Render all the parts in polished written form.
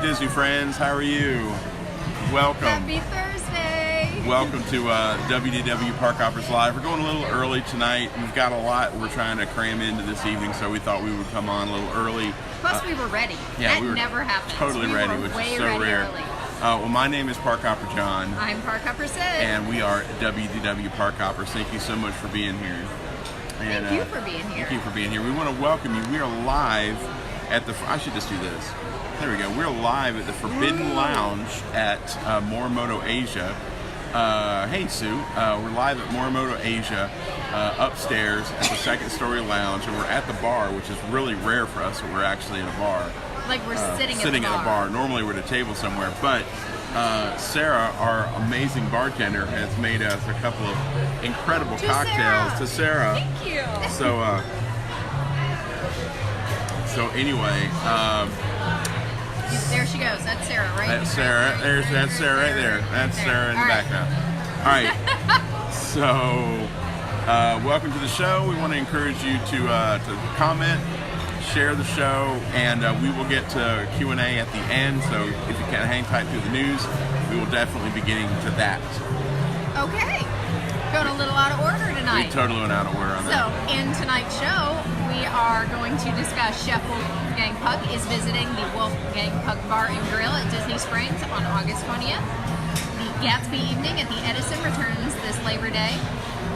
Disney friends, how are you? Welcome. Happy Thursday. Welcome to WDW Parkhoppers Live. We're going a little early tonight. We've got a lot we're trying to cram into this evening, so we thought we would come on a little early. Plus, we were ready. Yeah, that we were never happens. totally we ready, were which way is so ready rare. Early. Well, my name is Parkhopper John. I'm Parkhopper Sid. And we are WDW Parkhoppers. Thank you so much for being here. And, thank you for being here. Thank you for being here. We want to welcome you. We are live at the... I should just do this. There we go. We're live at the Forbidden Lounge at Morimoto Asia. Hey, Sue. We're live at Morimoto Asia upstairs at the second story lounge, and we're at the bar, which is really rare for us that we're actually in a bar. Like we're sitting at a bar. Normally we're at a table somewhere, but Sarah, our amazing bartender, has made us a couple of incredible cocktails. To Sarah. Thank you. So anyway, there she goes. That's Sarah, right? That's Sarah. That's Sarah right there. That's Sarah in the background. All right. So welcome to the show. We want to encourage you to comment, share the show, and we will get to Q&A at the end. So if you can hang tight through the news, we will definitely be getting to that. Okay. Going a little out of order tonight. We totally went out of order on that. So in tonight's show, we are going to discuss Chef Wolfgang Puck is visiting the Wolfgang Puck Bar and Grill at Disney Springs on August 20th. The Gatsby evening at the Edison returns this Labor Day.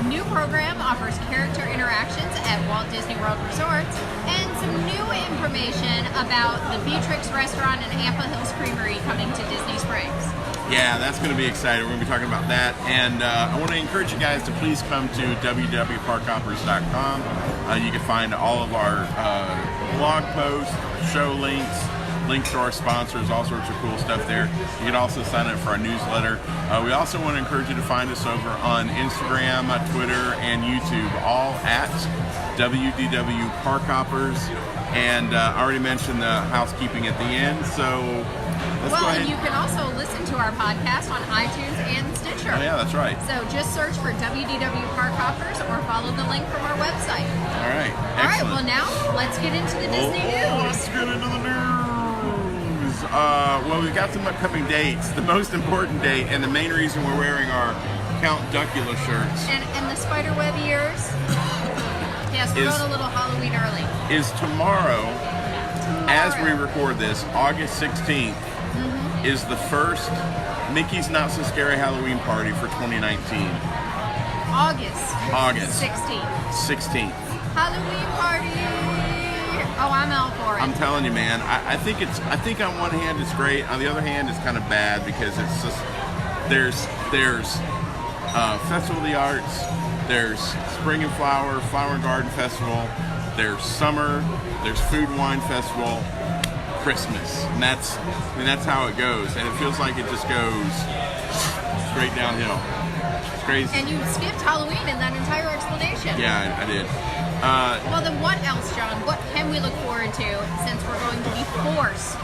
New program offers character interactions at Walt Disney World Resorts, and some new information about the Beatrix restaurant and Ample Hills Creamery coming to Disney Springs. Yeah, that's going to be exciting. We're going to be talking about that, and I want to encourage you guys to please come to WDWParkhoppers.com. You can find all of our blog posts, show links to our sponsors, all sorts of cool stuff there. You can also sign up for our newsletter. We also want to encourage you to find us over on Instagram, Twitter, and YouTube, all at WDW Parkhoppers. And I already mentioned the housekeeping at the end, so let's go ahead. And you can also listen to our podcast on iTunes and Stitcher. Oh yeah, that's right. So just search for WDW Parkhoppers or follow the link from our website. All right, excellent. All right, well now, let's get into the Disney news. Let's get into the news. Well, we've got some upcoming dates. The most important date, and the main reason we're wearing our Count Duckula shirts. And the spiderweb ears. Yes, we're going a little Halloween early. Is tomorrow, as we record this, August 16th, is the first Mickey's Not So Scary Halloween party for 2019. August 16th. Halloween party. Oh, I'm out for it. I'm telling you, man. I think on one hand it's great. On the other hand, it's kind of bad because it's just there's Festival of the Arts, there's Spring and Flower and Garden Festival, there's summer, there's Food and Wine Festival, Christmas, and that's how it goes. And it feels like it just goes straight downhill. It's crazy. And you skipped Halloween in that entire explanation. Yeah, I did. Well, then what else, John? What can we look forward to since we're going to be forced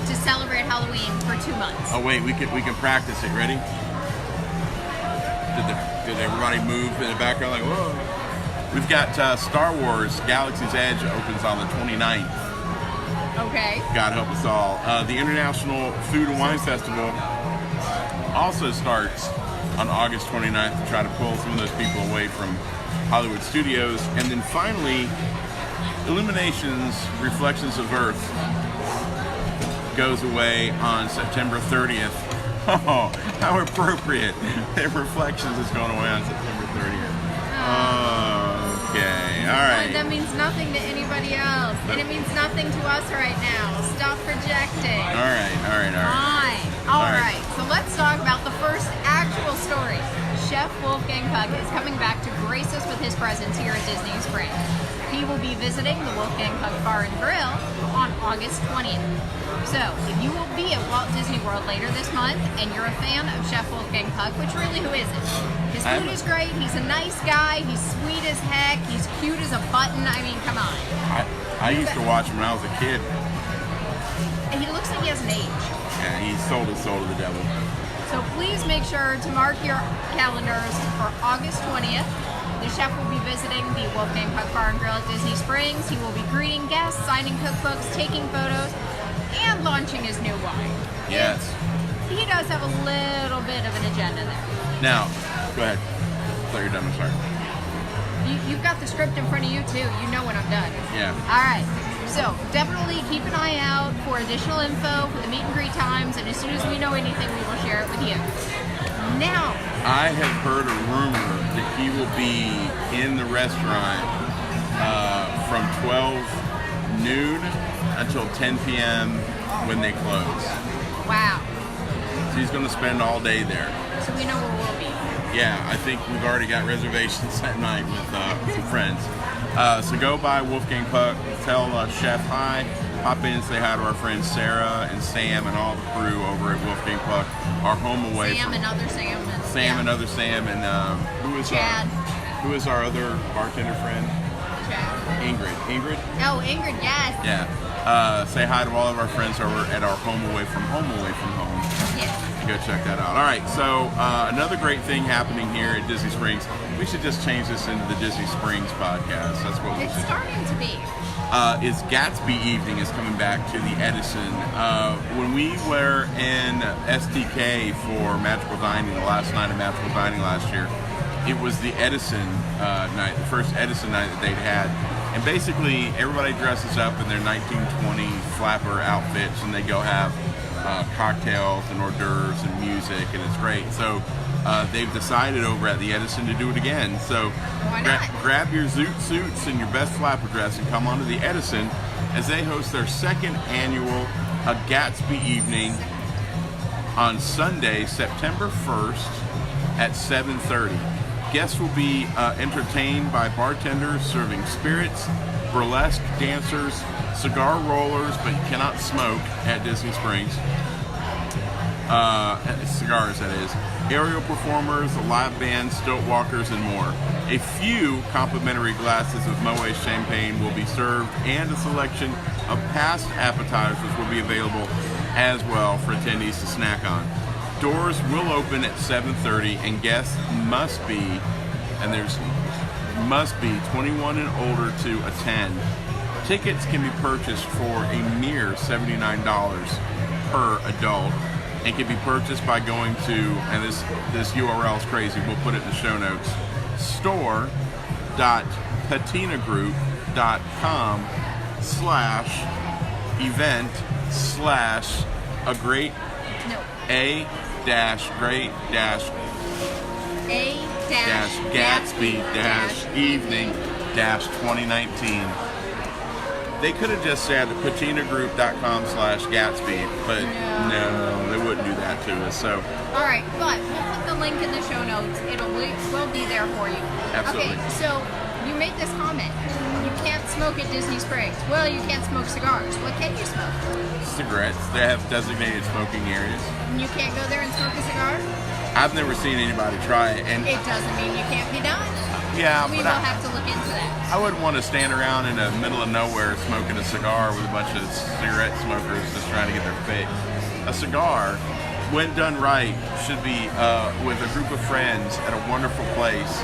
to celebrate Halloween for 2 months? Oh wait, we can practice it. Ready? Did everybody move in the background like whoa? We've got Star Wars Galaxy's Edge opens on the 29th. Okay. God help us all. The International Food and Wine Festival also starts on August 29th to try to pull some of those people away from Hollywood studios. And then finally, Illuminations Reflections of Earth goes away on September 30th. Oh, how appropriate. Reflections is going away on September 30th. Okay, all right. That means nothing to anybody else. And it means nothing to us right now. Stop projecting. All right. Fine. All right. So let's talk about the first actual story. Chef Wolfgang Puck is coming back to grace us with his presence here at Disney Springs. He will be visiting the Wolfgang Puck Bar and Grill on August 20th. So, if you will be at Walt Disney World later this month, and you're a fan of Chef Wolfgang Puck, which really, who isn't? His food is great, he's a nice guy, he's sweet as heck, he's cute as a button, I mean, come on. I used to watch him when I was a kid. And he looks like he hasn't aged. Yeah, he sold his soul to the devil. So please make sure to mark your calendars for August 20th. The chef will be visiting the Wolfgang Puck Bar and Grill at Disney Springs. He will be greeting guests, signing cookbooks, taking photos. and launching his new wine. Yes. He does have a little bit of an agenda there. Now, go ahead. I thought you were done. I'm sorry. You've got the script in front of you too. You know when I'm done. Yeah. All right. So definitely keep an eye out for additional info for the meet and greet times, and as soon as we know anything, we will share it with you. Now, I have heard a rumor that he will be in the restaurant from 12 noon until 10 p.m. when they close. wow. So he's going to spend all day there. So we know where we'll be. Yeah, I think we've already got reservations that night with some friends. So go by Wolfgang Puck, tell Chef hi, pop in and say hi to our friends Sarah and Sam and all the crew over at Wolfgang Puck, our home away Sam from and other Sam. Sam and other Sam and Chad. Who is our other bartender friend? Chad. Ingrid. Oh, Ingrid, yes. Yeah. Say hi to all of our friends over at our home away from home. Yes. Go check that out. All right, so another great thing happening here at Disney Springs. We should just change this into the Disney Springs podcast. That's what we It's should. starting to be. Is Gatsby evening is coming back to the Edison. When we were in STK for Magical Dining, the last night of Magical Dining last year, it was the Edison night, the first Edison night that they'd had. And basically, everybody dresses up in their 1920 flapper outfits, and they go have cocktails and hors d'oeuvres and music, and it's great. So they've decided over at the Edison to do it again. So grab your zoot suits and your best flapper dress and come on to the Edison as they host their second annual Gatsby evening on Sunday, September 1st at 7:30. Guests will be entertained by bartenders serving spirits, burlesque dancers, cigar rollers, but you cannot smoke at Disney Springs. Cigars, that is. Aerial performers, a live band, stilt walkers, and more. A few complimentary glasses of Moet champagne will be served, and a selection of past appetizers will be available as well for attendees to snack on. Doors will open at 7:30, and guests must be 21 and older to attend. Tickets can be purchased for a mere $79 per adult, and can be purchased by going to, and this URL is crazy, we'll put it in the show notes, store.patinagroup.com/event/a great A-Gatsby-evening-2019. They could have just said patinagroup.com/Gatsby, but no, they wouldn't do that to us. So, all right, but we'll put the link in the show notes. Will be there for you. Absolutely. Okay, so you made this comment. You can't smoke at Disney Springs. Well, you can't smoke cigars. What can you smoke? cigarettes. They have designated smoking areas. And you can't go there and smoke a cigar? I've never seen anybody try it, and It doesn't mean you can't be done. yeah, We but will have to look into that. I wouldn't want to stand around in the middle of nowhere smoking a cigar with a bunch of cigarette smokers just trying to get their fix. A cigar, when done right, should be with a group of friends at a wonderful place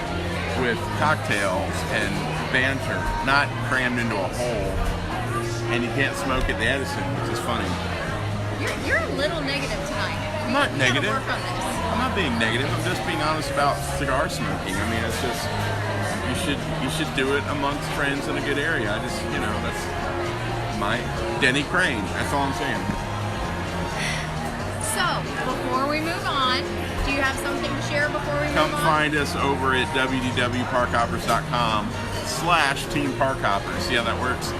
with cocktails and banter, not crammed into a hole. And you can't smoke at the Edison, which is funny. You're a little negative tonight. I'm not We gotta negative. work on this. I'm not being negative. I'm just being honest about cigar smoking. I mean, it's just you should do it amongst friends in a good area. I just that's my Denny Crane. That's all I'm saying. So, before we move on, do you have something to share before we Come move on? find us over at WDWParkhoppers.com/Team Parkhoppers. See how that works?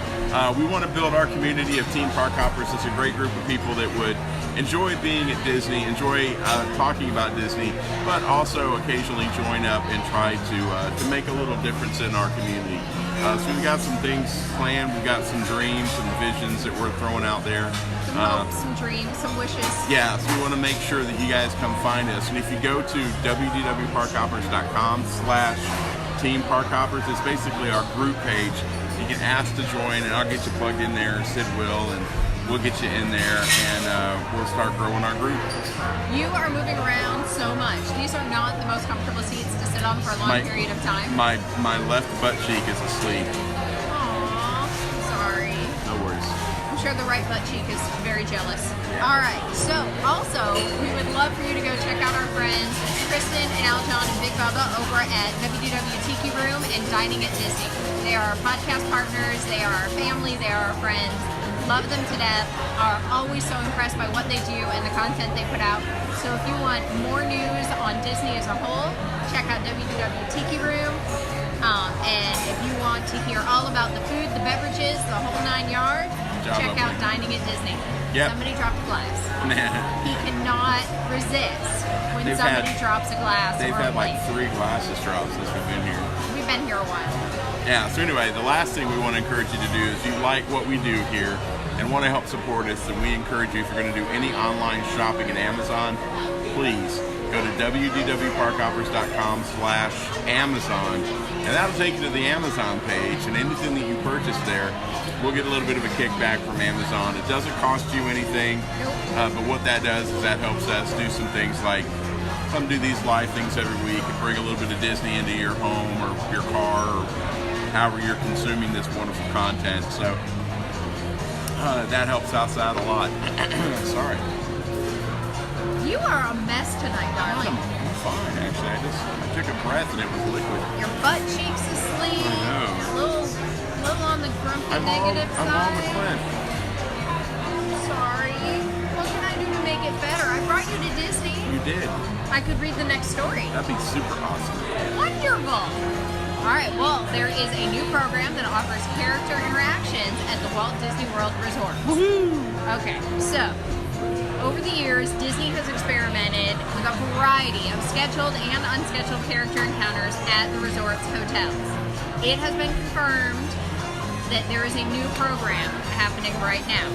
We want to build our community of Team Parkhoppers. It's a great group of people that would enjoy being at Disney, enjoy talking about Disney, but also occasionally join up and try to make a little difference in our community. So we've got some things planned. We've got some dreams, some visions that we're throwing out there. Some hopes, some dreams, some wishes. Yeah, so we want to make sure that you guys come find us. And if you go to WDWParkhoppers.com/Team Parkhoppers, it's basically our group page. You can ask to join, and I'll get you plugged in there. Sid will, and we'll get you in there, and we'll start growing our group. You are moving around so much. These are not the most comfortable seats to sit on for a long period of time. My left butt cheek is asleep. Aww, sorry. No worries. sure the right butt cheek is very jealous. All right, so also, we would love for you to go check out our friends, Kristen and Aljon and Big Bubba over at WDW Tiki Room and Dining at Disney. They are our podcast partners, they are our family, they are our friends. Love them to death, are always so impressed by what they do and the content they put out. So if you want more news on Disney as a whole, check out WDW Tiki Room. And if you want to hear all about the food, the beverages, the whole 9 yards, check out Dining at Disney. Yep. Somebody dropped a glass. He cannot resist when somebody drops a glass. They've or a had like plate. 3 glasses dropped since we've been here. We've been here a while. Yeah, so anyway, the last thing we want to encourage you to do is you like what we do here and want to help support us, then we encourage you, if you're going to do any online shopping at Amazon, please go to wdwparkhoppers.com/Amazon, and that'll take you to the Amazon page, and anything that you purchase there, we'll get a little bit of a kickback from Amazon. It doesn't cost you anything, but what that does is that helps us do some things like come do these live things every week and bring a little bit of Disney into your home or your car or however you're consuming this wonderful content. So that helps us out a lot. Sorry. You are a mess tonight, darling. I'm fine, actually. I took a breath and it was liquid. Your butt cheeks asleep. I know. A little on the grumpy negative I'm side. on the cliff. Sorry. What can I do to make it better? I brought you to Disney. You did. I could read the next story. That'd be super awesome. Wonderful. All right, well, there is a new program that offers character interactions at the Walt Disney World Resort. Woohoo! Okay, so over the years, Disney has experimented with a variety of scheduled and unscheduled character encounters at the resort's hotels. It has been confirmed that there is a new program happening right now.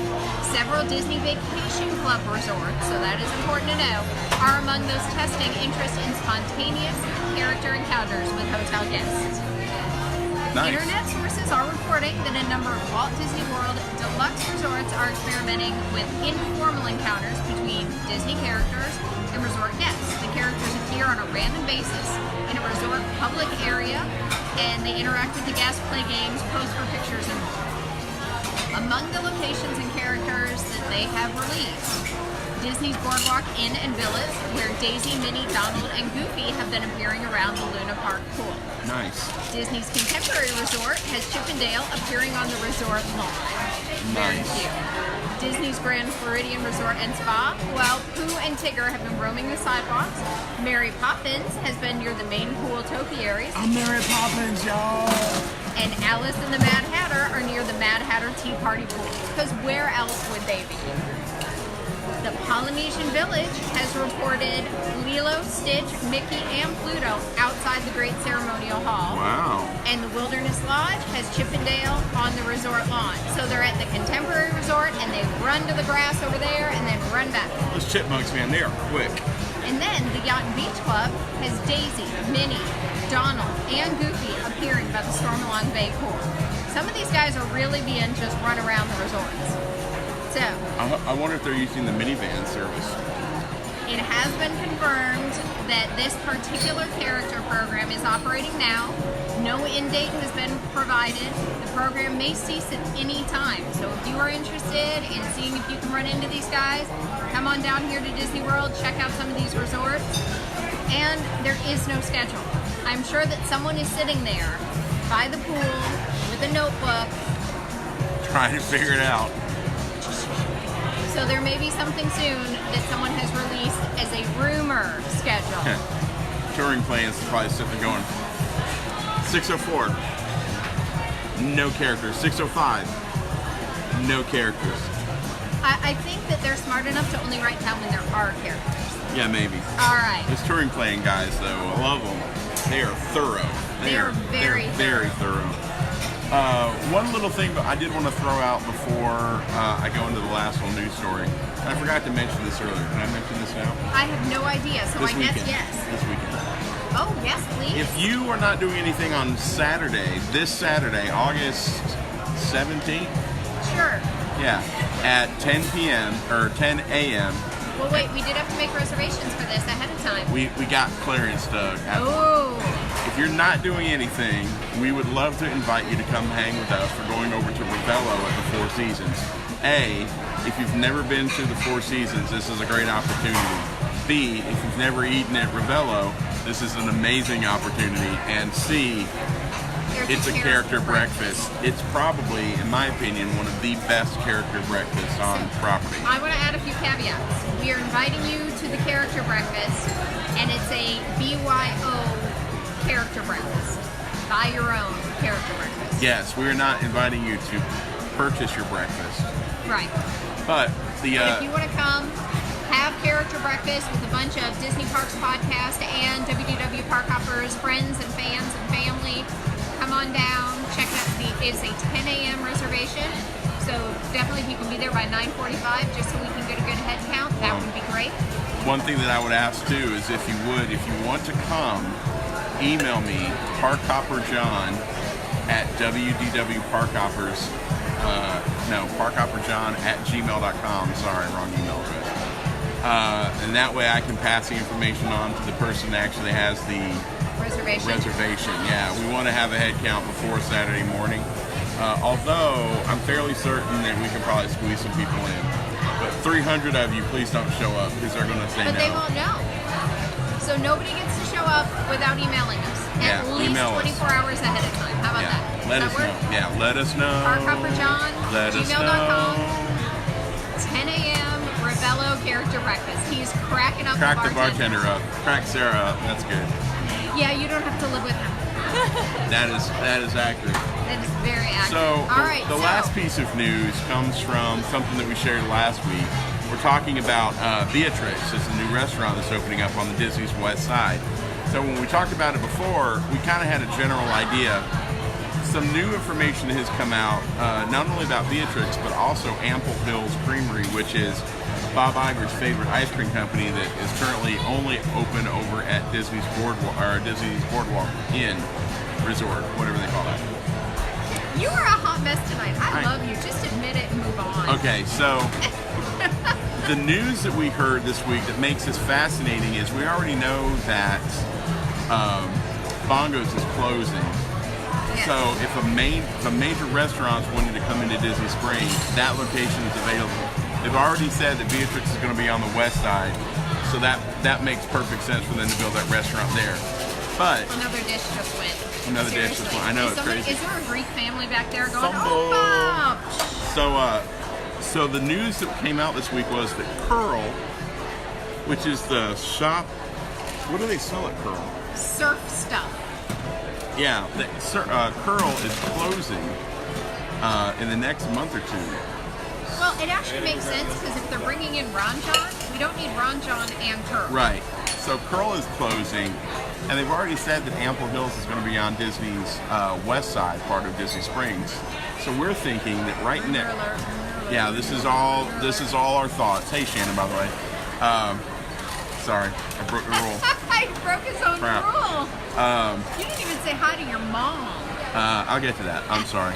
Several Disney Vacation Club resorts, so that is important to know, are among those testing interest in spontaneous character encounters with hotel guests. Nice. Internet sources are reporting that a number of Walt Disney World deluxe resorts are experimenting with informal encounters between Disney characters and resort guests. The characters appear on a random basis in a resort public area, and they interact with the guests, play games, pose for pictures, and more. Among the locations and characters that they have released, Disney's Boardwalk Inn and Villas, where Daisy, Minnie, Donald, and Goofy have been appearing around the Luna Park pool. Nice. Disney's Contemporary Resort has Chip and Dale appearing on the resort lawn. Very Nice. cute. Disney's Grand Floridian Resort and Spa, while Pooh and Tigger have been roaming the sidewalks. Mary Poppins has been near the main pool topiaries. I'm Mary Poppins, y'all. And Alice and the Mad Hatter are near the Mad Hatter Tea Party pool. Because where else would they be? The Polynesian Village has reported Lilo, Stitch, Mickey, and Pluto outside the Great Ceremonial Hall. Wow. And the Wilderness Lodge has Chip and Dale on the resort lawn. So they're at the Contemporary Resort and they run to the grass over there and then run back. Those chipmunks, man, they are quick. And then the Yacht and Beach Club has Daisy, Minnie, Donald, and Goofy appearing by the Stormalong Bay pool. Some of these guys are really being just run around the resorts. So, I wonder if they're using the minivan service. it has been confirmed that this particular character program is operating now. No end date has been provided. The program may cease at any time. So if you are interested in seeing if you can run into these guys, come on down here to Disney World, check out some of these resorts. And there is no schedule. I'm sure that someone is sitting there by the pool with a notebook. Trying to figure it out. So there may be something soon that someone has released as a rumor schedule. Touring plans is probably sitting there going 604, no characters. 605, no characters. I think that they're smart enough to only write down when there are characters. Yeah, maybe. All right. Those touring plan guys, though, I love them. They are thorough. They are very thorough. One little thing but I did want to throw out before I go into the last little news story. And I forgot to mention this earlier. Can I mention this now? I have no idea, so This I weekend. guess yes. This weekend. Oh, yes, please. If you are not doing anything on Saturday, this Saturday, August 17th, Sure. yeah, at 10 p.m. or 10 a.m., Well, wait, we did have to make reservations for this ahead of time. We got clearance, Doug. Oh. If you're not doing anything, we would love to invite you to come hang with us for going over to Ravello at the Four Seasons. A, if you've never been to the Four Seasons, this is a great opportunity. B, if you've never eaten at Ravello, this is an amazing opportunity. And C, it's a character breakfast. It's probably, in my opinion, one of the best character breakfasts on property. I want to add a few caveats. We are inviting you to the character breakfast, and it's a BYO character breakfast. Buy your own character breakfast. Yes, we are not inviting you to purchase your breakfast. Right. But if you want to come, have character breakfast with a bunch of Disney Parks podcast and WDW Parkhoppers friends and fans and family, come on down, check it out. It's a 10 a.m. reservation, so definitely if you can be there by 9:45, just so we can get a good head count, that would be great. One thing that I would ask too is if you want to come, email me, parkhopperjohn at WDW Parkhoppers. parkhopperjohn@gmail.com. Sorry, wrong email address. And that way I can pass the information on to the person that actually has the reservation. Yeah, we want to have a head count before Saturday morning. Although I'm fairly certain that we can probably squeeze some people in. But 300 of you, please don't show up because they're going to say no. But they won't know. So nobody gets to show up without emailing us. At least 24 hours ahead of time. How about that? Let us know. Yeah, let us know. parkhopperjohn@gmail.com. 10 a.m. Ravello character breakfast. He's cracking up Crack the bartender up. Crack Sarah up. That's good. Yeah, you don't have to live with him. That is accurate. That is very accurate. So the last piece of news comes from something that we shared last week. We're talking about Beatrix. It's a new restaurant that's opening up on the Disney's West Side. So when we talked about it before, we kind of had a general idea. Some new information has come out, not only about Beatrix, but also Ample Hills Creamery, which is Bob Iger's favorite ice cream company that is currently only open over at Disney's Boardwalk Inn Resort, whatever they call that. You are a hot mess tonight. I love you. Just admit it and move on. Okay, so the news that we heard this week that makes this fascinating is we already know that Bongo's is closing. Yes. So if a major restaurant's wanting to come into Disney Springs, that location is available. They've already said that Beatrix is going to be on the west side, so that makes perfect sense for them to build that restaurant there. But another dish just went. Another dish just went. I know, it's crazy. Is there a Greek family back there going, oh, Bob? So the news that came out this week was that Curl, which is the shop, what do they sell at Curl? Surf stuff. Yeah, Curl is closing in the next month or two. Well, it actually makes sense because if they're bringing in Ranjan, we don't need Ranjan and Curl. Right. So Curl is closing, and they've already said that Ample Hills is going to be on Disney's west side, part of Disney Springs. So we're thinking that right now. Yeah, this is all our thoughts. Hey, Shannon, by the way. Sorry, I broke the rule. He broke his own rule. You didn't even say hi to your mom. I'll get to that. I'm sorry.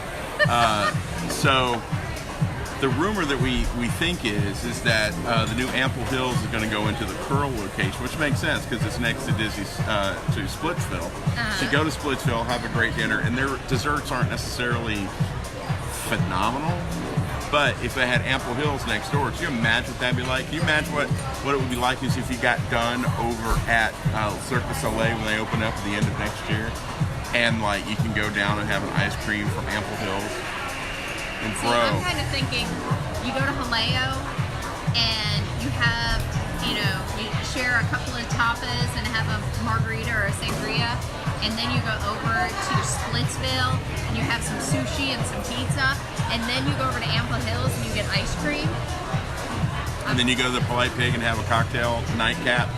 So the rumor that we think is that the new Ample Hills is going to go into the Curl location, which makes sense because it's next to Disney's to Splitsville. So you go to Splitsville, have a great dinner, and their desserts aren't necessarily phenomenal. But if they had Ample Hills next door, can you imagine what that'd be like? Can you imagine what it would be like if you got done over at Cirque du Soleil when they open up at the end of next year, and like you can go down and have an ice cream from Ample Hills. And I'm kind of thinking you go to Haleo and you have, you share a couple of tapas and have a margarita or a sangria, and then you go over to Splitsville and you have some sushi and some pizza, and then you go over to Ample Hills and you get ice cream. And then you go to the Polite Pig and have a cocktail nightcap,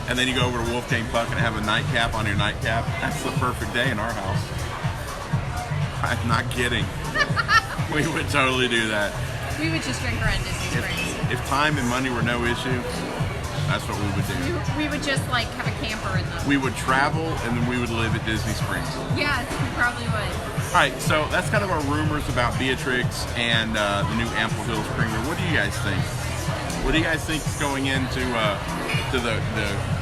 and then you go over to Wolfgang Puck and have a nightcap on your nightcap. That's the perfect day in our house. I'm not kidding. We would totally do that. We would just drink around Disney Springs. If time and money were no issue, that's what we would do. We would just have a camper in them. We would travel and then we would live at Disney Springs. Yeah, we probably would. All right, so that's kind of our rumors about Beatrix and the new Ample Hills Creamery. What do you guys think? What do you guys think is going into to the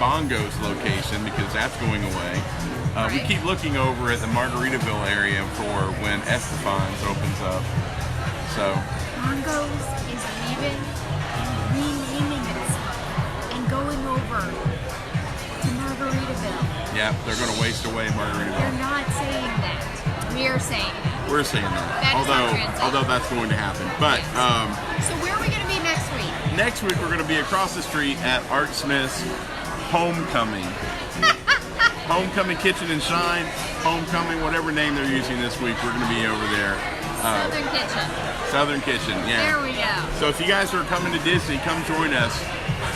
Bongos location, because that's going away? We keep looking over at the Margaritaville area for when Estefan's opens up. So Bongos is leaving and renaming itself and going over to Margaritaville. yeah, they're going to waste away Margaritaville. They're not saying that. We're saying that. We're saying that. That is our transition. Although that's going to happen. But Yes. So where are we going to be next week? next week we're going to be across the street at Art Smith's Homecoming. Homecoming Kitchen and Shine, Homecoming, whatever name they're using this week, we're going to be over there. Southern Kitchen. Southern Kitchen, yeah. There we go. So if you guys are coming to Disney, come join us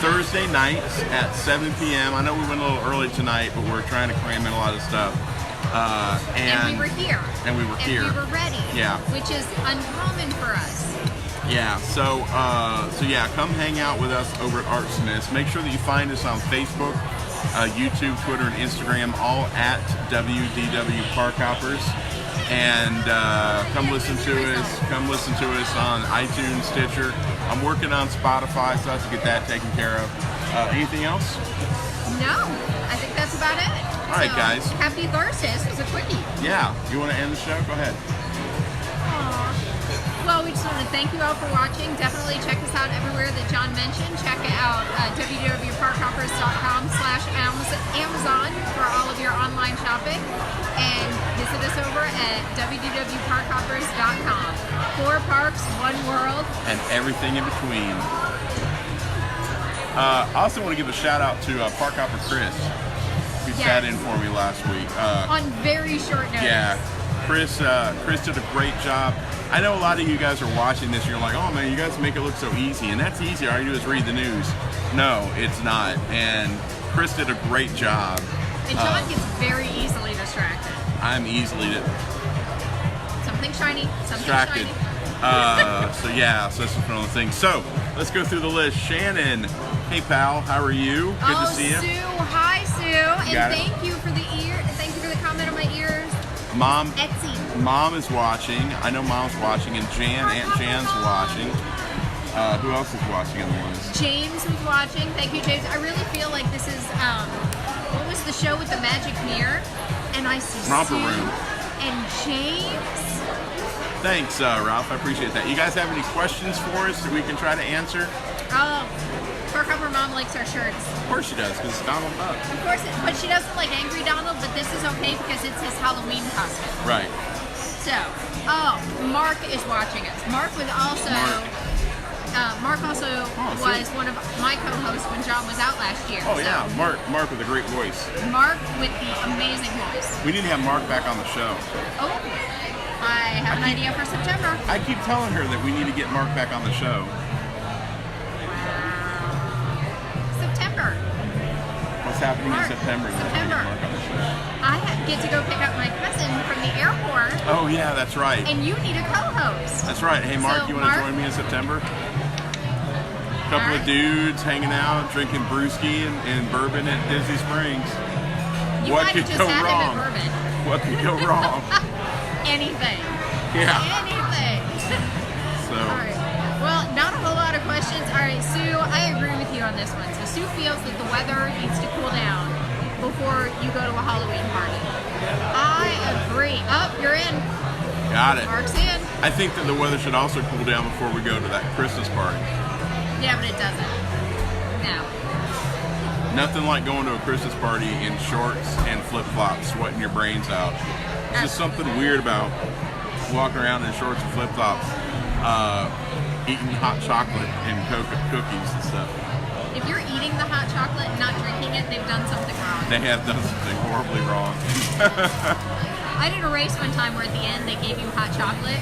Thursday nights at 7 p.m. I know we went a little early tonight, but we're trying to cram in a lot of stuff. And we were here. And we were here. And we were ready. Yeah. Which is uncommon for us. Yeah, so yeah, come hang out with us over at Art Smith's. Make sure that you find us on Facebook, YouTube, Twitter, and Instagram, all at WDW Parkhoppers. And come listen to us. Come listen to us on iTunes, Stitcher. I'm working on Spotify, so I have to get that taken care of. Anything else? No, I think that's about it. All right, guys. Happy Thursday. This was a quickie. Yeah. You want to end the show? Go ahead. Well, we just want to thank you all for watching. Definitely check us out everywhere that John mentioned. Check out www.parkhoppers.com/Amazon for all of your online shopping. And visit us over at WDWParkhoppers.com. 4 parks, 1 world. And everything in between. I also want to give a shout out to Parkhopper Chris, who sat in for me last week. On very short notice. Yeah. Chris did a great job. I know a lot of you guys are watching this and you're like, oh man, you guys make it look so easy. And that's easy. All you do is read the news. No, it's not. And Chris did a great job. And John gets very easily distracted. I'm easily Something shiny, something distracted. shiny. So yeah, so that's just one of the things. So let's go through the list. Shannon, hey pal, how are you? Good to see you. Sue, hi Sue, and got it. thank you for the ear. Thank you for the comment on my ears. Mom, Etsy. Mom is watching. I know Mom's watching, and Aunt Jan's watching. Who else is watching on the list? James was watching. Thank you, James. I really feel like this is what was the show with the magic mirror? And I see Romper Sue Room. and James. Thanks, Ralph. I appreciate that. You guys have any questions for us that we can try to answer? Oh, Parkhopper Mom likes our shirts. Of course she does, because it's Donald Duck. Of course, but she doesn't like Angry Donald, but this is okay because it's his Halloween costume. Right. So, Mark is watching us. Mark was also... Mark also was one of my co-hosts when John was out last year. Oh, yeah. Mark with a great voice. Mark with the amazing voice. We need to have Mark back on the show. Oh, I have an idea for September. I keep telling her that we need to get Mark back on the show. September. What's happening Mark, in September? that we can September. get Mark on the show? I get to go pick up my cousin from the airport. Oh, yeah, that's right. And you need a co-host. That's right. Hey, Mark, So, you want to Mark- join me in September? Couple of dudes hanging out, drinking brewski and bourbon at Disney Springs. You What might could have just go had wrong? him at bourbon. What could go wrong? Anything. Yeah. Anything. So, All right. Well, not a whole lot of questions. All right, Sue, I agree with you on this one. So Sue feels that the weather needs to cool down before you go to a Halloween party. I agree. Oh, you're in. got it. Mark's in. I think that the weather should also cool down before we go to that Christmas party. Yeah, but it doesn't. No. Nothing like going to a Christmas party in shorts and flip-flops, sweating your brains out. There's just something weird about walking around in shorts and flip-flops, eating hot chocolate and cookies and stuff. If you're eating the hot chocolate and not drinking it, they've done something wrong. They have done something horribly wrong. I did a race one time where at the end they gave you hot chocolate,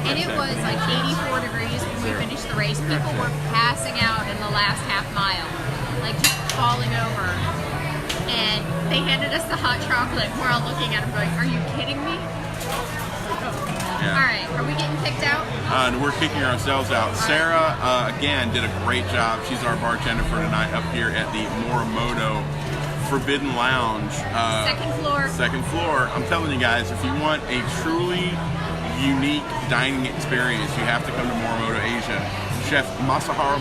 and it was like 84 degrees when we finished the race. People were passing out in the last half mile, like just falling over. And they handed us the hot chocolate. We're all looking at them going, "Are you kidding me?" Yeah. All right, are we getting kicked out? And we're kicking ourselves out. Sarah, again, did a great job. She's our bartender for tonight up here at the Morimoto Forbidden Lounge. Second floor. Second floor. I'm telling you guys, if you want a truly unique dining experience, you have to come to Morimoto Asia. Chef Masaharu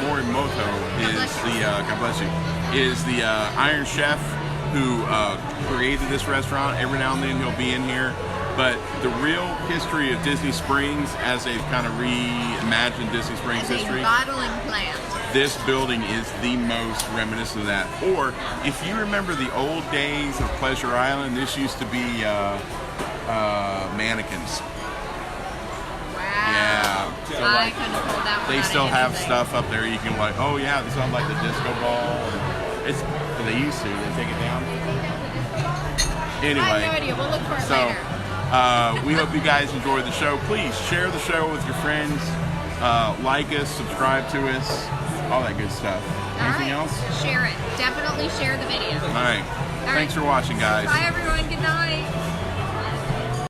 Morimoto is the God bless you, is the Iron Chef who created this restaurant. Every now and then he'll be in here. But the real history of Disney Springs, as they've kind of reimagined Disney Springs As history, a bottling plant. this building is the most reminiscent of that. Or if you remember the old days of Pleasure Island, this used to be mannequins. Wow. Yeah. So I couldn't have pulled that one they out still of have anything. stuff up there. You can like, oh yeah, this is like the disco ball. It's they used to. They take it down. Anyway. I have no idea. We'll look for it So, later. we hope you guys enjoyed the show. Please share the show with your friends. Like us, subscribe to us, all that good stuff. Anything else? Share it. Definitely share the video. All right. Thanks for watching, guys. Bye, everyone. Good night.